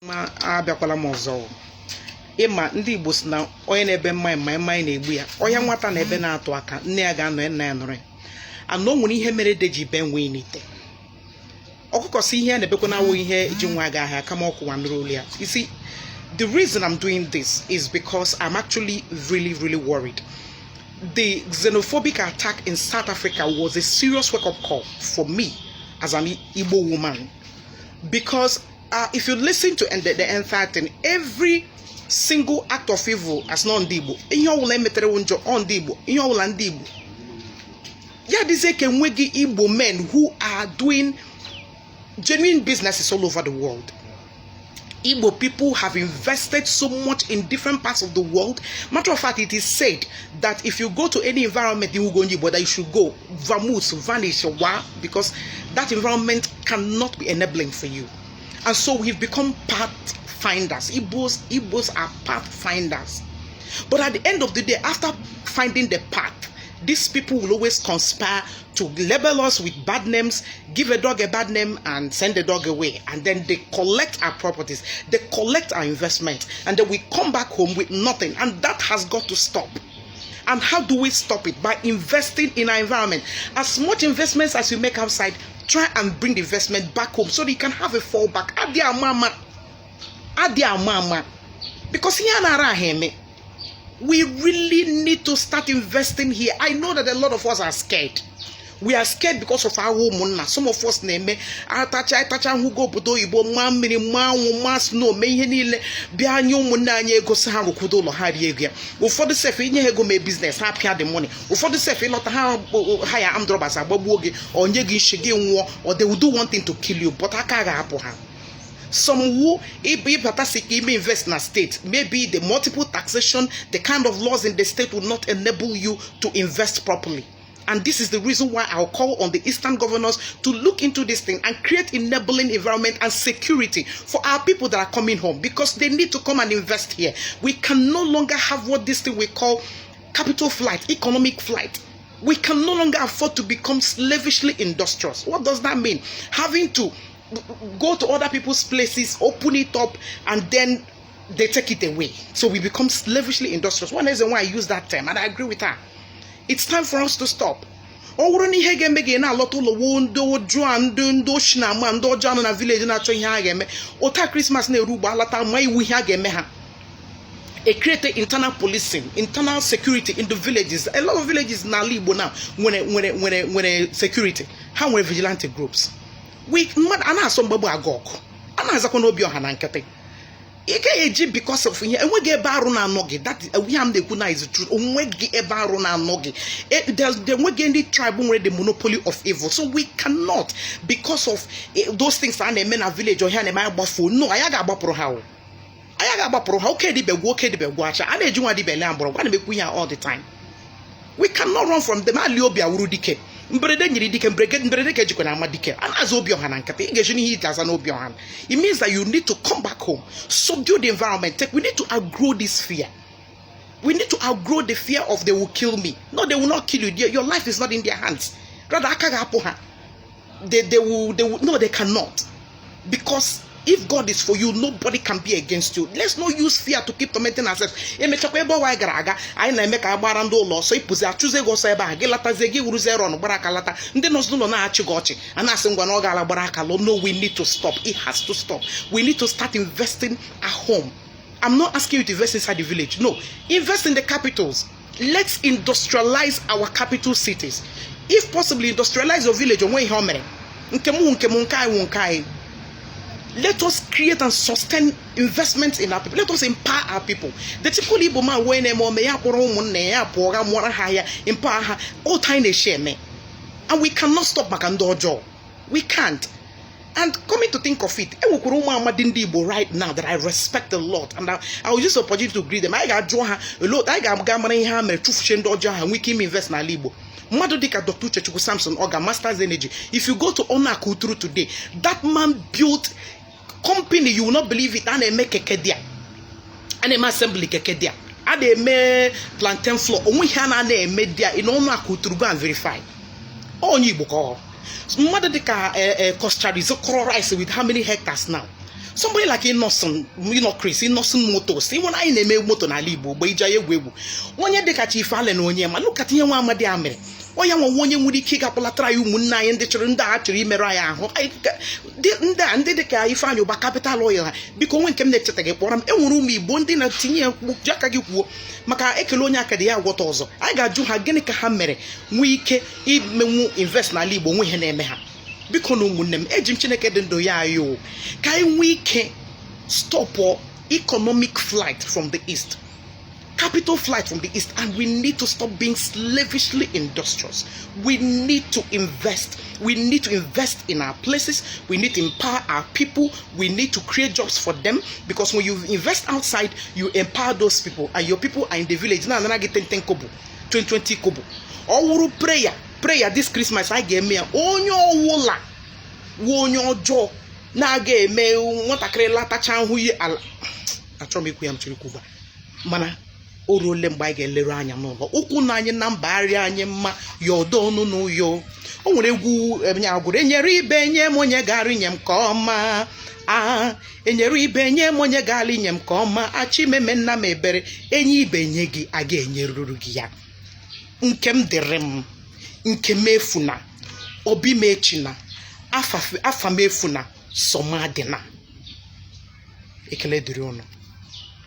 ma abịakwala m ọzọ ịma ndị Igbo si na onye na-ebe mmanya na-egbu ya onye nwata na ebe na-atụ aka nne ya ga-anọ nna ya nọrọ anọ nwere ihe mere de ji be nwee n'ite ọkụkọ si ihe na-ebekwa na ihe ji nwa ga ahịa kama ọkụwa nrolu ya. You see, the reason I'm doing this is because I'm actually really worried. The xenophobic attack in South Africa was a serious wake-up call for me as an Igbo woman, because if you listen to the entire thing, every single act of evil as non-Igbo, yeah, this is Igbo men who are doing genuine businesses all over the world. Igbo people have invested so much in different parts of the world. Matter of fact, it is said that if you go to any environment in Igbo, that you should go vanish, because that environment cannot be enabling for you. And so we've become pathfinders. Igbos are pathfinders. But at the end of the day, after finding the path, these people will always conspire to label us with bad names, give a dog a bad name, and send the dog away. And then they collect our properties, they collect our investment, and then we come back home with nothing. And that has got to stop. And how do we stop it? By investing in our environment. As much investments as you make outside, try and bring the investment back home so that you can have a fallback. Adia mama. Because here we really need to start investing here. I know that a lot of us are scared. We are scared because of our woman. Some of us name who go budo ibo no me for the self go make business happy the money. For the self lot hire armed robbers or they will do one thing to kill you, but some who invest in a state, maybe the multiple taxation, the kind of laws in the state will not enable you to invest properly. And this is the reason why I'll call on the Eastern governors to look into this thing and create enabling environment and security for our people that are coming home, because they need to come and invest here. We can no longer have what this thing we call capital flight, economic flight. We can no longer afford to become slavishly industrious. What does that mean? Having to go to other people's places, open it up, and then they take it away. So we become slavishly industrious. One reason why I use that term, and I agree with her. It's time for us to stop. Christmas create internal policing, internal security in the villages. A lot of villages now when security, how many vigilante groups? We man ana some babu agok ana zakono obi oha na nkete ike because of here enwege ebe aru na anogi. That we am the kuna is true. Onwege ebe aru na anogi. There's the nwege any tribe where the monopoly of evil, so we cannot, because of those things are na na village or here na my agbafo. No, ayaga agbaporo ha okay di begwo acha ana ejunwa di bele amboro gwa na meku here all the time. We cannot run from them. Ali obi awuru dike it means that you need to come back home, subdue the environment. We need to outgrow this fear. We need to outgrow the fear of they will kill me. No, they will not kill you. Your life is not in their hands. Rather, they will no, they cannot. Because if God is for you, nobody can be against you. Let's not use fear to keep tormenting ourselves. I make a barando so if I choose go say ba gelata zegi uruzero no barakalata ndị no no na achigochi and asị ngwa na ọ gala barakalo. No, we need to stop. It has to stop. We need to start investing at home. I'm not asking you to invest inside the village. No, invest in the capitals. Let's industrialize our capital cities. If possible, industrialize your village on way home. Let us create and sustain investments in our people. Let us empower our people. The typical Igbo man when empower her all time they share me. And we cannot stop Makandojo. We can't. And coming to think of it, right now that I respect a lot, and I will use the opportunity to greet them. I got draw her a lot. I got Gamma Hammer, Tufshendoja, and we can invest in a Libo. Madodika Dr. Chechuku Samson Oga Masters Energy. If you go to Onakuturu today, that man built company, you will not believe it, and they make a kedia. And they assembly kedia. And they make plantain floor. Only Hana made there in Onakuturu go and verify. Only Boko. Madodika Costa Rica rice with how many hectares now? somebody like Innocent, Chris, Innocent Motors. Even I name a motor na Igbo, but ija webu. Onye de kachi ifale no onye ma look at him wa amade amere. Oya wonye nwuri kiga polatara yu munna ye ndị chụrụ ndị a chụrụ imere ya ahụ. Ndị de ka Ifeanyi Uba capital lawyer biko nwe nke m na-echeta gị kpọrọ m enwere ụmụ Igbo ndị na-tinye aka gị kwuo maka ekele onye aka dị ya agwọta ọzọ. Anyị ga-ajụ ha gịnị ka ha mere nwee ike imenwu invest n'ala Igbo nwe ihe na-eme ha. Biko na ụmụnne m eji m Chineke dị ndụ ya ayo ka anyị nwee ike stop economic flight from the east, capital flight from the east, and we need to stop being slavishly industrious. We need to invest. We need to invest in our places. We need to empower our people. We need to create jobs for them, because when you invest outside, you empower those people, and your people are in the village. Now I get 10 kobo, 20 kobo. All prayer this Christmas I get me onyo wola wonyo jo na ga eme nwatakịrị latacha hụ ye ala achọ m ikwu ya mchiri kwuba mana o ruole mgbe anyị ga-eleru anya n'ụlọ ụkwụ na anyị na mba arịa anyị mma yodo ọnụ n'uyo. O nwere egwu enya agụrụ enyere ibe nye m onye gara inye m ka ọma enyere ibe nye m onye gara inye m ka ọma achị meme nna m ebere enye ibe nye gị a ga-enyeruru gị ya. Nke m dịrị m nke mefuna obi mechina afa mefuna somadina ekele dịrị unu.